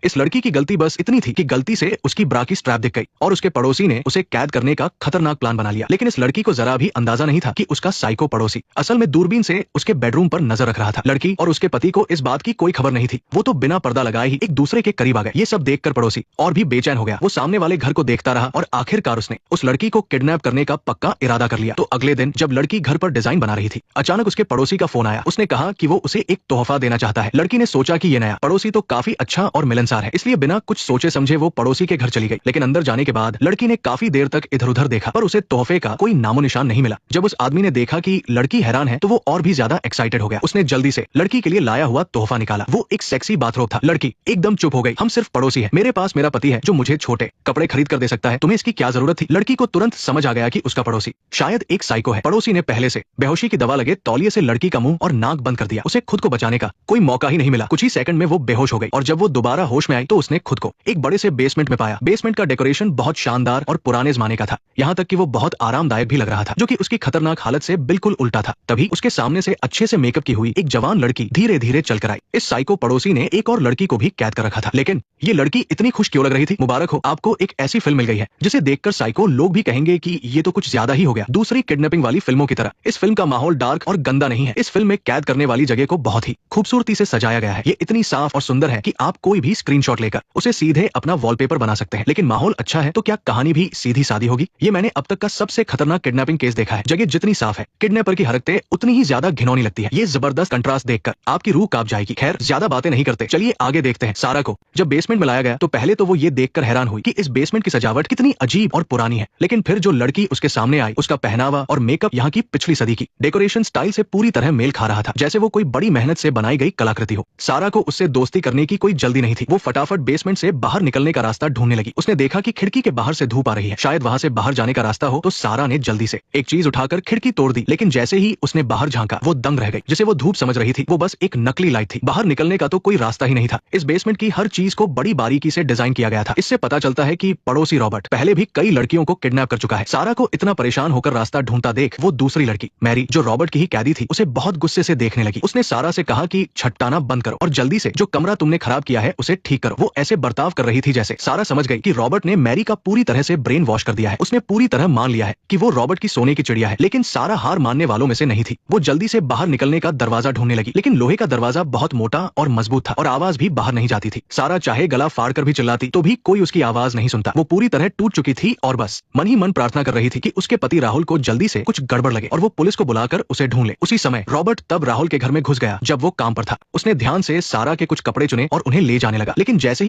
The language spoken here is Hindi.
इस लड़की की गलती बस इतनी थी कि गलती से उसकी ब्रा की स्ट्रैप दिख गई और उसके पड़ोसी ने उसे कैद करने का खतरनाक प्लान बना लिया। लेकिन इस लड़की को जरा भी अंदाजा नहीं था कि उसका साइको पड़ोसी असल में दूरबीन से उसके बेडरूम पर नजर रख रहा था। लड़की और उसके पति को इस बात की कोई खबर नहीं थी। वो तो बिना पर्दा लगाए ही एक दूसरे के करीब आ गए। ये सब देखकर पड़ोसी और भी बेचैन हो गया। वो सामने वाले घर को देखता रहा और आखिरकार उसने उस लड़की को किडनैप करने का पक्का इरादा कर लिया। तो अगले दिन जब लड़की घर पर डिजाइन बना रही थी, अचानक उसके पड़ोसी का फोन आया। उसने कहा कि वो उसे एक तोहफा देना चाहता है। लड़की ने सोचा कि ये नया पड़ोसी तो काफी अच्छा और मिलनसार है, इसलिए बिना कुछ सोचे समझे वो पड़ोसी के घर चली गई। लेकिन अंदर जाने के बाद लड़की ने काफी देर तक इधर उधर देखा पर उसे तोहफे का कोई नामो निशान नहीं मिला। जब उस आदमी ने देखा कि लड़की हैरान है तो वो और भी ज्यादा एक्साइटेड हो गया। उसने जल्दी से लड़की के लिए लाया हुआ तोहफा निकाला। वो एक सेक्सी बाथरोब था। लड़की एकदम चुप हो गई। हम सिर्फ पड़ोसी हैं, मेरे पास मेरा पति है जो मुझे छोटे कपड़े खरीद कर दे सकता है, तुम्हें इसकी क्या जरूरत थी? लड़की को तुरंत समझ आ गया कि उसका पड़ोसी शायद एक साइको है। पड़ोसी ने पहले से बेहोशी की दवा लगे तौलिए से लड़की का मुंह और नाक बंद कर दिया। उसे खुद को बचाने का कोई मौका ही नहीं मिला। कुछ ही सेकंड में वो बेहोश हो गई और जब वो दोबारा होश में आई तो उसने खुद को एक बड़े से बेसमेंट में पाया। बेसमेंट का डेकोरेशन बहुत शानदार और पुराने जमाने का था, यहाँ तक कि वो बहुत आरामदायक भी लग रहा था, जो कि उसकी खतरनाक हालत से बिल्कुल उल्टा था। तभी उसके सामने से अच्छे से मेकअप की हुई एक जवान लड़की धीरे धीरे चलकर आई। इस साइको पड़ोसी ने एक और लड़की को भी कैद कर रखा था, लेकिन ये लड़की इतनी खुश क्यों लग रही थी? मुबारक हो, आपको एक ऐसी फिल्म मिल गई है जिसे देखकर साइको लोग भी कहेंगे कि ये तो कुछ ज्यादा ही हो गया। दूसरी किडनैपिंग वाली फिल्मों की तरह इस फिल्म का माहौल डार्क और गंदा नहीं है। इस फिल्म में कैद करने वाली जगह को बहुत ही खूबसूरती से सजाया गया है। ये इतनी साफ और सुंदर है कि आप कोई भी स्क्रीनशॉट लेकर उसे सीधे अपना वॉलपेपर बना सकते हैं। लेकिन माहौल अच्छा है तो क्या कहानी भी सीधी सादी होगी? ये मैंने अब तक का सबसे खतरनाक किडनैपिंग केस देखा है। जगह जितनी साफ है, किडनैपर की हरकतें उतनी ही ज्यादा घिनौनी लगती है। ये जबरदस्त कंट्रास्ट देखकर आपकी रूह कांप जाएगी। खैर, ज्यादा बातें नहीं करते, चलिए आगे देखते हैं। सारा को जब बेसमेंट में लाया गया तो पहले तो वो ये देखकर हैरान हुई कि इस बेसमेंट की सजावट कितनी अजीब और पुरानी है। लेकिन फिर जो लड़की उसके सामने आई, उसका पहनावा और मेकअप यहाँ की पिछली सदी की डेकोरेशन स्टाइल से पूरी तरह मेल खा रहा था, जैसे वो कोई बड़ी मेहनत से बनाई गई कलाकृति हो। सारा को उससे दोस्ती करने की कोई जल्दी नहीं थी। वो फटाफट बेसमेंट से बाहर निकलने का रास्ता ढूंढने लगी। उसने देखा कि खिड़की के बाहर से धूप आ रही है, शायद वहां से बाहर जाने का रास्ता हो। तो सारा ने जल्दी से एक चीज उठाकर खिड़की तोड़ दी। लेकिन जैसे ही उसने बाहर झांका, वो दंग रह गई। जिसे वो धूप समझ रही थी, वो बस एक नकली लाइट थी। बाहर निकलने का तो कोई रास्ता ही नहीं था। इस बेसमेंट की हर चीज को बड़ी बारीकी से डिजाइन किया गया था। इससे पता चलता है कि पड़ोसी रॉबर्ट पहले भी कई लड़कियों को किडनैप कर चुका है। सारा को इतना परेशान होकर रास्ता ढूंढता देख वो दूसरी लड़की मैरी, जो रॉबर्ट की ही कैदी थी, उसे बहुत गुस्से से देखने लगी। उसने सारा से कहा कि छटकाना बंद करो और जल्दी से जो कमरा तुमने खराब किया है उसे ठीक करो। वो ऐसे बर्ताव कर रही थी जैसे सारा समझ गई कि रॉबर्ट ने मैरी का पूरी तरह से ब्रेन वॉश कर दिया है। उसने पूरी तरह मान लिया है कि वो रॉबर्ट की सोने की चिड़िया है। लेकिन सारा हार मानने वालों में से नहीं थी। वो जल्दी से बाहर निकलने का दरवाजा ढूंढने लगी, लेकिन लोहे का दरवाजा बहुत मोटा और मजबूत था और आवाज भी बाहर नहीं जाती थी। सारा चाहे गला फाड़ कर भी चिल्लाती तो भी कोई उसकी आवाज नहीं सुनता। वो पूरी तरह टूट चुकी थी और बस मन ही मन प्रार्थना कर रही थी कि उसके पति राहुल को जल्दी से कुछ गड़बड़ लगे और वो पुलिस को बुलाकर उसे ढूंढ ले। उसी समय रॉबर्ट तब राहुल के घर में घुस गया जब वो काम पर था। उसने ध्यान से सारा के कुछ कपड़े चुने और उन्हें ले जाने लगा, लेकिन जैसे ही